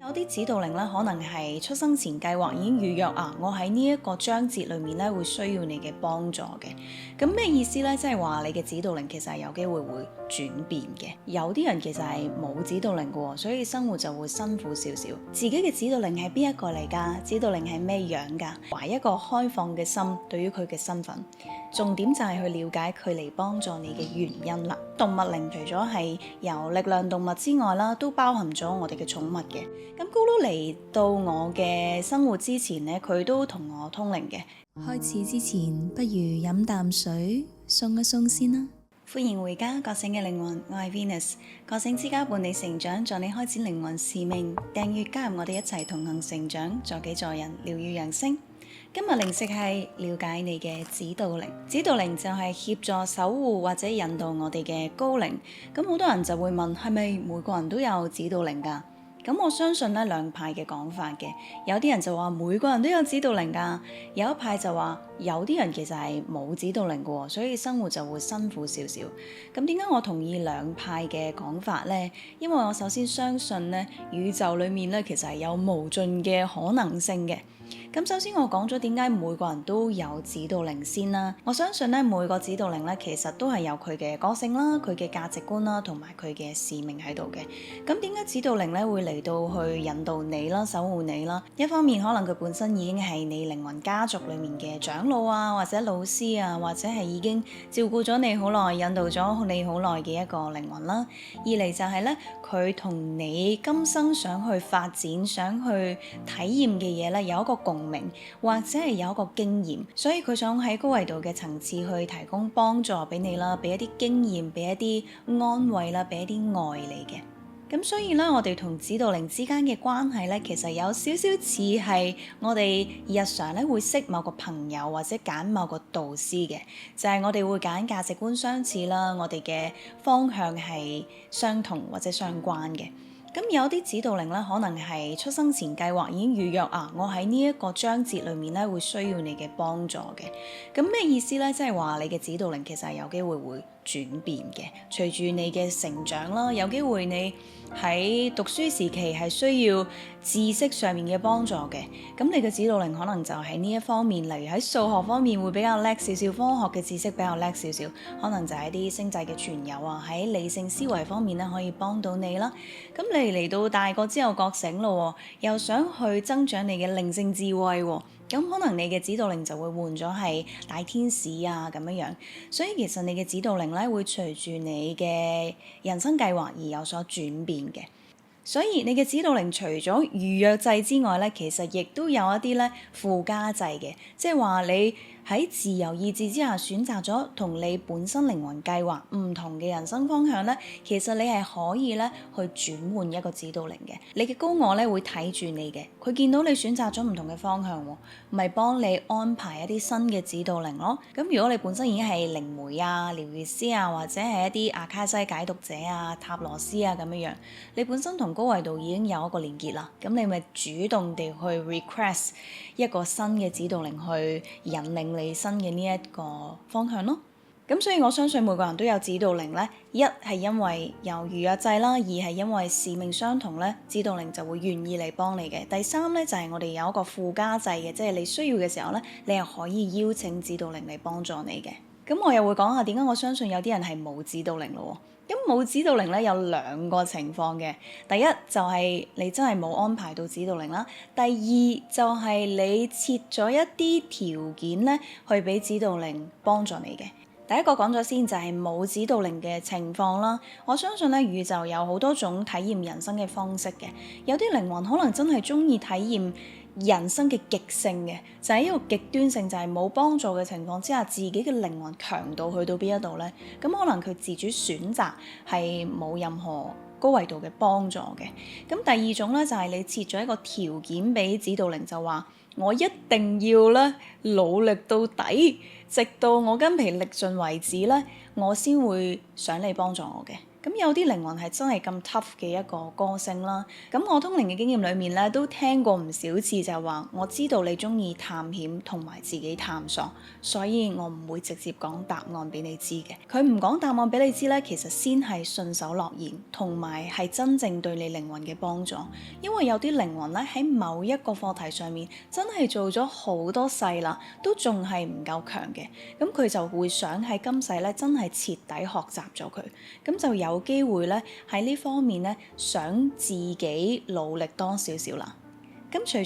有啲指導靈咧，可能係出生前計劃已經預約我喺呢一個章節裏面咧會需要你嘅幫助嘅。咁咩意思呢？即係話你嘅指導靈其實係有機會會轉變嘅。有啲人其實係冇指導靈嘅，所以生活就會辛苦少少。自己嘅指導靈係邊一個嚟㗎？指導靈係咩樣㗎？懷一個開放嘅心對於佢嘅身份，重點就係去了解佢嚟幫助你嘅原因啦。動物靈除咗係由力量動物之外啦，都包含咗我哋嘅寵物嘅。咁咕嚕嚟到我嘅生活之前呢，佢都同我通靈嘅。開始之前，不如飲啖水，鬆一鬆先啦。歡迎回家，覺醒嘅靈魂，我係 Venus， 覺醒之家伴你成長，助你開展靈魂使命。訂閱加入我哋一齊同行成長，助己助人，療愈揚升。今日靈食係了解你嘅指導靈。指導靈就係協助守護或者引導我哋嘅高靈。咁好多人就會問，係咪每個人都有指導靈㗎？咁我相信咧兩派嘅講法嘅，有啲人就話每個人都有指導靈㗎，有一派就話有啲人其實係冇指導靈嘅，所以生活就會辛苦少少。咁點解我同意兩派嘅講法呢？因為我首先相信咧宇宙裡面咧其實係有無盡嘅可能性嘅。咁首先我講咗點解每個人都有指導靈先啦。我相信咧每個指導靈咧其實都係有佢嘅個性啦、佢嘅價值觀啦同埋佢嘅使命喺度嘅。咁點解指導靈咧會嚟到去引導你啦、守護你啦？一方面可能佢本身已經係你靈魂家族裡面嘅長老啊，或者老師啊，或者係已經照顧咗你好耐、引導咗你好耐嘅一個靈魂啦。二嚟就係咧佢同你今生想去發展、想去體驗嘅嘢咧有一個共鳴，或者係有一個經驗，所以佢想喺高維度嘅層次去提供幫助俾你啦，俾一啲經驗，俾一啲安慰啦，俾一啲愛你嘅。咁所以咧，我哋同指導靈之間嘅關係咧，其實有少少似係我哋日常咧會識某個朋友或者揀某個導師嘅，就係我哋會揀價值觀相似啦，我哋嘅方向係相同或者相關嘅。咁有啲指導靈咧，可能係出生前計劃已經預約我喺呢一個章節裏面咧會需要你嘅幫助嘅。咁咩意思咧？即係話你嘅指導靈其實係有機會會轉變嘅，隨住你嘅成長啦，有機會你喺讀書時期係需要知識上面嘅幫助嘅，咁你嘅指導靈可能就喺呢一方面，例如喺數學方面會比較叻少少，科學嘅知識比較叻少少，可能就係一啲星際嘅傳友喺理性思維方面咧可以幫到你啦。咁你嚟到大個之後覺醒咯，又想去增長你嘅靈性智慧喎。咁可能你嘅指導靈就會換咗係大天使咁樣，所以其實你嘅指導靈咧會隨住你嘅人生計劃而有所轉變嘅。所以你嘅指導靈除咗預約制之外咧，其實亦都有一啲咧附加制嘅，即係話你喺自由意志之下選擇咗同你本身靈魂計劃唔同嘅人生方向咧，其實你係可以咧去轉換一個指導靈嘅。你嘅高我咧會睇住你嘅，佢見到你選擇咗唔同嘅方向喎，咪幫你安排一啲新嘅指導靈咯。咁如果你本身已經係靈媒療癒師或者係一啲阿卡西解讀者塔羅師咁樣，你本身同高維度已經有一個連結啦，咁你咪主動地去 request 一個新嘅指導靈去引領你新嘅呢一個方向咯。咁所以我相信每個人都有指導靈咧，一係因為有預約制啦，二係因為使命相同咧，指導靈就會願意嚟幫你嘅。第三咧就係我哋有一個附加制嘅，即係你需要嘅時候咧，你係可以邀請指導靈嚟幫助你嘅。咁我又會講下點解我相信有啲人係冇指導靈咯。咁冇指導靈咧有兩個情況嘅，第一就係你真係冇安排到指導靈啦，第二就係你設咗一啲條件咧去俾指導靈幫助你嘅。第一個講咗先，就係冇指導靈嘅情況啦。我相信咧宇宙有好多種體驗人生嘅方式嘅，有啲靈魂可能真係中意體驗人生嘅極性嘅，就係一個極端性，就係冇幫助嘅情況之下，自己嘅靈魂強度去到邊一度呢？咁可能佢自主選擇係冇任何高維度嘅幫助嘅。咁第二種咧就係你設咗一個條件俾指導靈，就話我一定要咧努力到底，直到我筋疲力盡為止咧，我先會想你幫助我嘅。咁有啲靈魂係真係咁 tough 嘅一個個性啦。咁我通靈嘅經驗裏面咧，都聽過唔少次就係話，我知道你中意探險同埋自己探索，所以我唔會直接講答案俾你知嘅。佢唔講答案俾你知咧，其實先係順手諾言，同埋係真正對你靈魂嘅幫助。因為有啲靈魂咧喺某一個課題上面真係做咗好多世啦，都仲係唔夠強嘅。咁佢就會想喺今世咧真係徹底學習咗佢，咁就有機會咧喺呢方面咧想自己努力多少少啦。咁除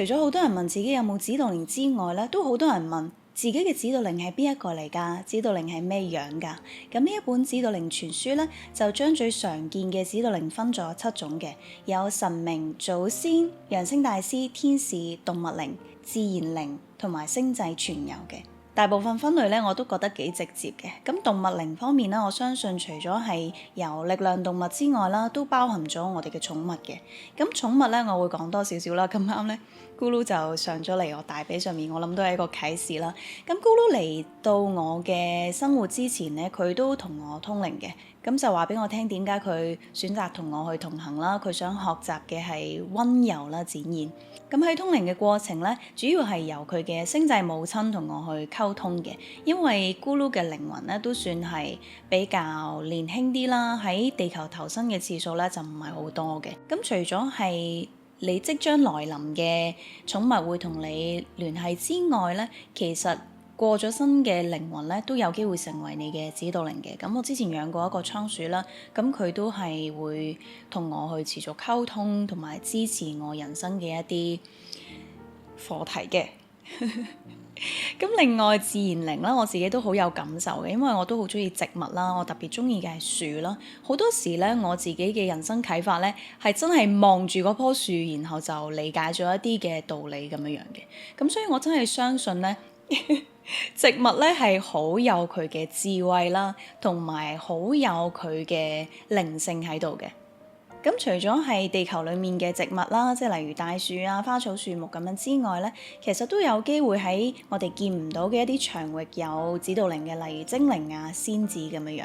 咗好多人問自己有冇指導靈之外咧，都好多人問自己嘅指導靈係邊一個嚟㗎？指導靈係咩樣㗎？咁呢一本指導靈全書咧，就將最常見嘅指導靈分咗7種嘅，有神明、祖先、揚升大師、天使、動物靈、自然靈同埋星際傳有嘅。大部分分類咧，我都覺得幾直接嘅。咁動物靈方面咧，我相信除咗係由力量動物之外啦，都包含咗我哋嘅寵物嘅。咁寵物咧，我會講多少少啦。咁啱咧，咕嚕就上咗嚟我大髀上面，我諗都係一個啟示啦。咁咕嚕嚟到我嘅生活之前咧，佢都同我通靈嘅。咁就話俾我聽點解佢選擇同我去同行啦。佢想學習嘅係溫柔啦，展現。咁喺通靈嘅過程咧，主要係由佢嘅星際母親同我去溝通嘅。因為咕嚕嘅靈魂咧都算係比較年輕啲啦，喺地球投生嘅次數咧就唔係好多嘅。咁除咗係你即將來臨嘅寵物會同你聯繫之外咧，其實過咗身嘅靈魂咧都有機會成為你嘅指導靈嘅。咁我之前養過一個倉鼠啦，咁佢都係會同我去持續溝通，同埋支持我人生嘅一啲課題嘅。咁另外自然靈啦，我自己都好有感受嘅，因為我都好中意植物啦，我特別中意嘅係樹啦。好多時咧，我自己嘅人生啟發咧，係真係望住嗰棵樹，然後就理解咗一啲嘅道理咁樣樣嘅。咁所以我真係相信咧。植物咧係好有佢嘅智慧啦，同埋好有佢嘅靈性喺度嘅。咁除咗係地球裡面嘅植物啦，即係例如大樹啊、花草樹木咁樣之外咧，其實都有機會喺我哋見唔到嘅一啲場域有指導靈嘅，例如精靈啊、仙子咁樣樣。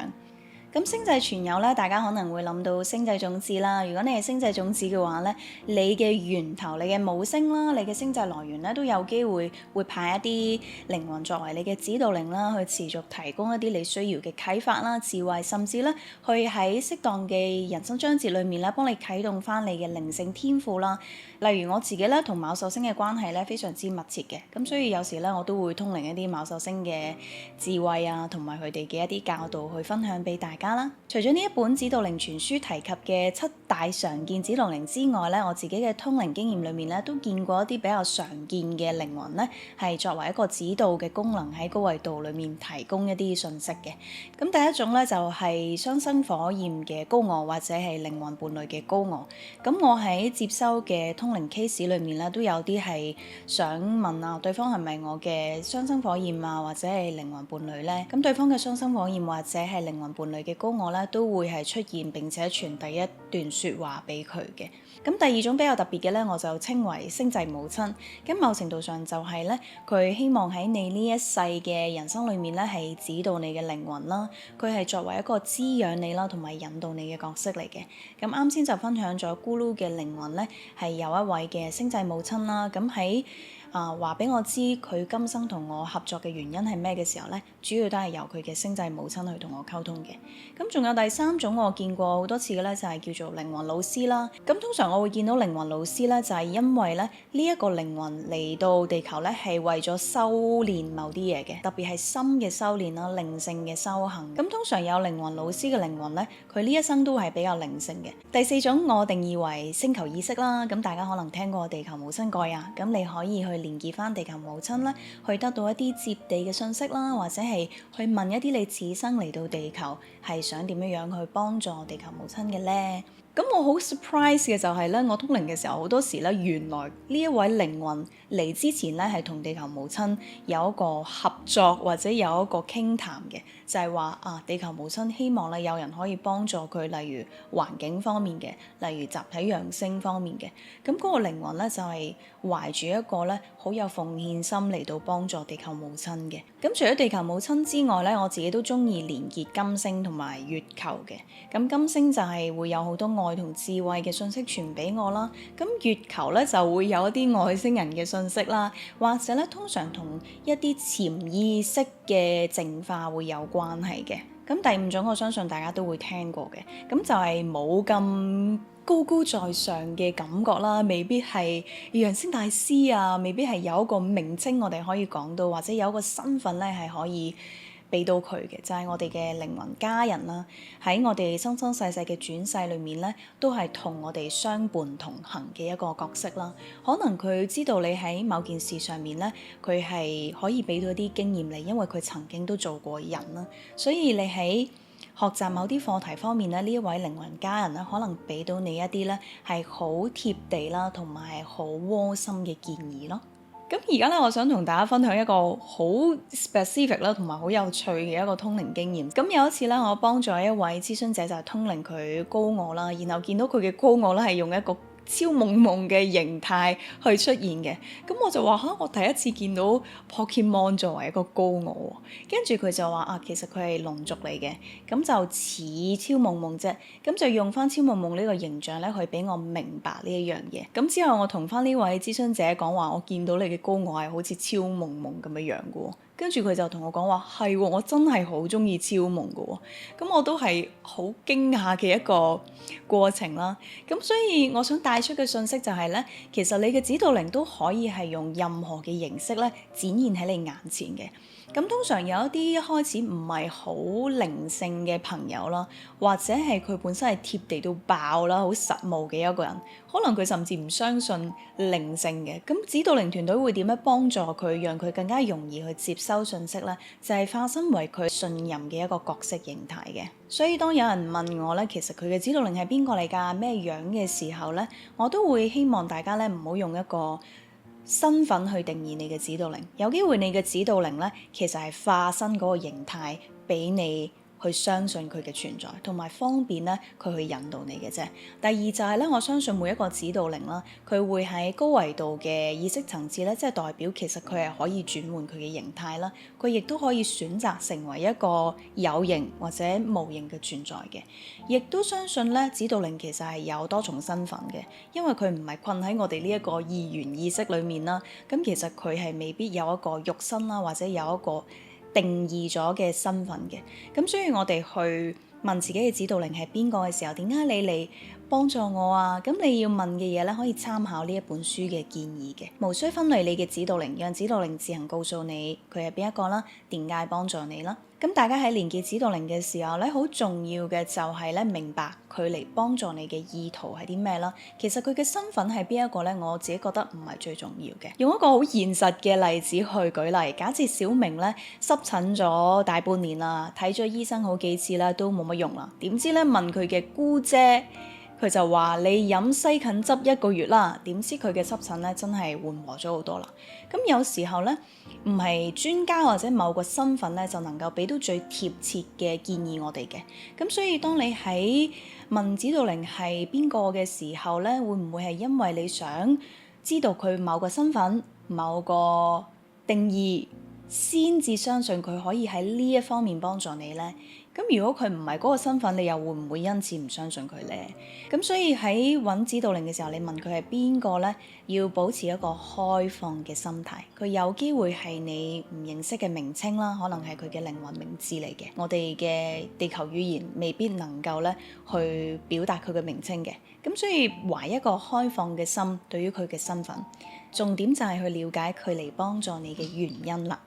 咁星際傳有咧，大家可能會諗到星際種子啦。如果你係星際種子嘅話咧，你嘅源頭、你嘅母星啦、你嘅星際來源咧，都有機會派一啲靈魂作為你嘅指導靈啦，去持續提供一啲你需要嘅啟發啦、智慧，甚至咧去喺適當嘅人生章節裏面咧，幫你啟動翻你嘅靈性天賦啦。例如我自己咧，同昴宿星嘅關係咧非常之密切嘅，咁所以有時咧我都會通靈一啲昴宿星嘅智慧啊，同埋佢哋嘅一啲教導去分享俾大家啦。除咗呢一本指導靈全書提及嘅7大常見指導靈之外咧，我自己嘅通靈經驗裏面咧都見過一啲比較常見嘅靈魂咧，係作為一個指導嘅功能喺高維度裏面提供一啲信息嘅。咁第一種咧就係雙生火焰嘅高我，或者係靈魂伴侶嘅高我。咁我喺接收嘅通靈 case 裏面咧，都有啲係想問啊，對方係咪我嘅雙生火焰啊，或者係靈魂伴侶咧？咁對方嘅雙生火焰或者係靈魂伴侶嘅高我咧，都會係出現並且傳遞一段説話俾佢嘅。咁第二種比較特別嘅咧，我就稱為星際母親。咁某程度上就係咧，佢希望喺你呢一世嘅人生裏面咧，係指導你嘅靈魂啦。佢係作為一個滋養你啦，同埋引導你嘅角色嚟嘅。咁啱先就分享咗咕嚕嘅靈魂咧，係有一位嘅星際母親啦。咁喺話俾我知佢今生同我合作嘅原因係咩嘅時候咧，主要都係由佢嘅星際母親去同我溝通嘅。咁仲有第三種我見過好多次嘅咧，就係叫做靈魂老師啦。咁通常我會見到靈魂老師咧，就係因為咧呢一個靈魂嚟到地球咧係為咗修練某啲嘢嘅，特別係心嘅修練啦、靈性嘅修行。咁通常有靈魂老師嘅靈魂咧，佢呢一生都係比較靈性嘅。第四種我定義為星球意識啦。咁大家可能聽過地球母親蓋啊，咁你可以去連結翻地球母親啦，去得到一啲接地嘅信息啦，或者係去問一啲你此生嚟到地球係想點樣樣去幫助地球母親嘅咧。咁我好 surprise 嘅就係咧，我通靈嘅時候好多時咧，原來呢一位靈魂嚟之前咧係同地球母親有一個合作或者有一個傾談嘅，就係話地球母親希望咧有人可以幫助佢，例如環境方面嘅，例如集體揚升方面嘅。咁嗰個靈魂咧就係懷住一個咧好有奉獻心嚟到幫助地球母親嘅。咁除咗地球母親之外咧，我自己都中意連結金星同埋月球嘅。咁金星就係會有好多愛同智慧嘅信息傳俾我啦。咁月球咧就會有一啲外星人嘅信息啦，或者咧通常同一啲潛意識嘅淨化會有關係嘅。咁第五種我相信大家都會聽過嘅，咁就係冇咁高高在上嘅感覺啦，未必係揚升大師啊，未必係有一個名稱我哋可以講到，或者有一個身份咧係可以俾到佢嘅，就係我哋嘅靈魂家人啦。喺我哋生生世世嘅轉世裏面咧，都係同我哋相伴同行嘅一個角色啦。可能佢知道你喺某件事上面咧，佢係可以俾到一啲經驗你，因為佢曾經都做過人啦。所以你喺學習某啲課題方面咧，呢一位靈魂家人咧，可能俾到你一啲咧係好貼地啦，同埋好窩心嘅建議咯。咁而家咧，我想同大家分享一個好 specific 啦，同埋好有趣嘅一個通靈經驗。咁有一次咧，我幫助一位諮詢者就係通靈佢高我啦，然後見到佢嘅高我咧係用一個超朦朧嘅形態去出現嘅，咁我就話我第一次見到 Pokemon 作為一個高我，跟住佢就話其實佢係龍族嚟嘅，咁就似超朦朧啫，咁就用翻超朦朧呢個形象咧去俾我明白呢一樣嘢。咁之後我同翻呢位諮詢者講話，我見到你嘅高我係好似超朦朧咁樣嘅喎。跟住佢就同我講話係喎，我真係好中意超夢嘅喎，咁我都係好驚訝嘅一個過程啦。咁所以我想帶出嘅信息就係咧，其實你嘅指導靈都可以係用任何嘅形式咧展現喺你眼前嘅。咁通常有一啲一開始唔係好靈性嘅朋友啦，或者係佢本身係貼地到爆啦，好實務嘅一個人，可能佢甚至唔相信靈性嘅。咁指導靈團隊會點樣幫助佢，讓佢更加容易去接收信息呢？就係化身為佢信任嘅一個角色形態嘅。所以當有人問我咧，其實佢嘅指導靈係邊個嚟㗎？咩樣嘅時候咧，我都會希望大家咧唔好用一個身份去定義你嘅指導靈，有機會你嘅指導靈咧，其實係化身嗰個形態俾你去相信佢嘅存在，同埋方便咧佢去引導你嘅啫。第二就係咧，我相信每一個指導靈啦，佢會喺高維度嘅意識層次咧，即係代表其實佢係可以轉換佢嘅形態啦，佢亦都可以選擇成為一個有形或者無形嘅存在嘅。亦都相信咧，指導靈其實係有多重身份嘅，因為佢唔係困喺我哋呢一個二元意識裡面啦。咁其實佢係未必有一個肉身啦，或者有一個定義咗嘅身份嘅。咁所以我哋去問自己嘅指導靈係邊個嘅時候，點解你嚟幫助我啊？咁你要問嘅嘢咧，可以參考呢一本書嘅建議嘅，無需分類你嘅指導靈，讓指導靈自行告訴你佢係邊一個啦，點解幫助你啦。咁大家喺連結指導靈嘅時候咧，好重要嘅就係咧，明白佢嚟幫助你嘅意圖係啲咩啦。其實佢嘅身份係邊一個咧，我自己覺得唔係最重要嘅。用一個好現實嘅例子去舉例，假設小明咧濕疹咗大半年啦，睇咗醫生好幾次啦，都冇乜用啦。點知咧問佢嘅姑姐，佢就話你飲西芹汁1個月啦，點知佢嘅濕疹咧真係緩和咗好多啦。咁有時候咧，唔係專家或者某個身份咧就能夠俾到最貼切嘅建議我哋嘅。咁所以當你喺問指導靈係邊個嘅時候咧，會唔會係因為你想知道佢某個身份、某個定義，先至相信佢可以喺呢一方面幫助你呢？咁如果佢唔係嗰個身份，你又會唔會因此唔相信佢呢？咁所以喺揾指導靈嘅時候，你問佢係邊個呢？要保持一個開放嘅心態。佢有機會係你唔認識嘅名稱啦，可能係佢嘅靈魂名字嚟嘅。我哋嘅地球語言未必能夠咧去表達佢嘅名稱嘅。咁所以懷一個開放嘅心，對於佢嘅身份，重點就係去了解佢嚟幫助你嘅原因啦。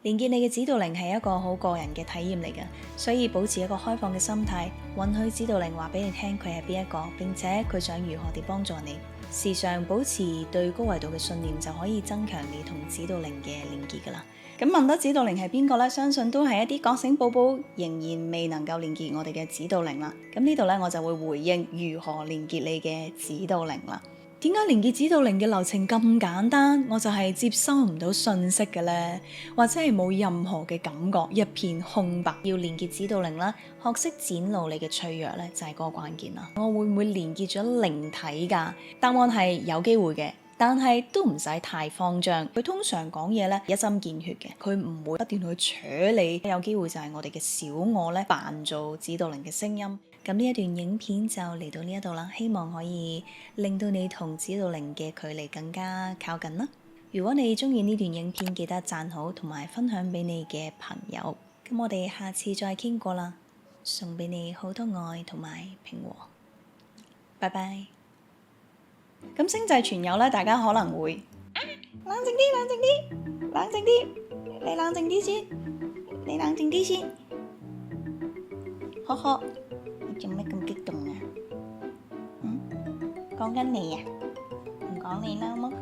連結你嘅指導靈係一個好個人嘅體驗嚟嘅，所以保持一個開放嘅心態，允許指導靈話俾你聽佢係邊一個，並且佢想如何地幫助你。時常保持對高維度嘅信念，就可以增強你同指導靈嘅連結噶啦。咁問得指導靈係邊個呢？相信都係一啲覺醒寶寶仍然未能夠連結我哋嘅指導靈啦。咁呢度呢，我就會回應如何連結你嘅指導靈啦。點解連結指導靈嘅流程咁簡單，我就係接收唔到信息嘅呢？或者係冇任何嘅感覺，一片空白。要連結指導靈啦，學識展露你嘅脆弱呢，就係嗰個關鍵啦。我會唔會連結咗靈體㗎？答案係有機會嘅，但係都唔使太慌張。佢通常講嘢呢，一針見血嘅，佢唔會不斷去扯你。有機會就係我哋嘅小我呢，扮做指導靈嘅聲音。咁呢一段影片就嚟到呢一度啦，希望可以令到你同指導靈嘅距離更加靠近啦。如果你鍾意呢段影片，記得讚好同埋分享俾你嘅朋友。咁我哋下次再傾過啦，送俾你好多愛同埋平和。拜拜。咁星際傳友咧，大家可能會冷靜啲，冷靜啲，冷靜啲，你冷靜啲先，你冷靜啲先。呵呵。做咩咁激動啊？講緊你啊？唔講你啦，好冇？